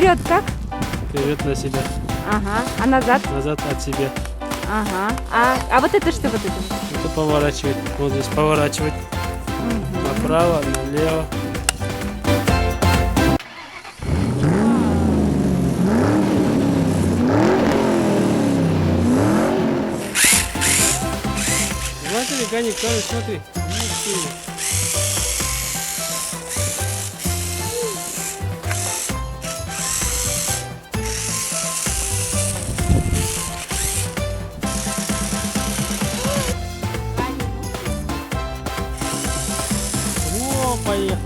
Вперед как? Вперед на себя, Ага. А назад? назад от себя. Ага. А вот это что вот это? Это поворачивать. Вот здесь поворачивать. Направо, налево. Смотри, гони, смотри. О, поехал.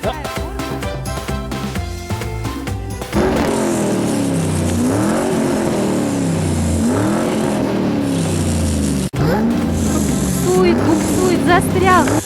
Да. Буксует, буксует, застрял.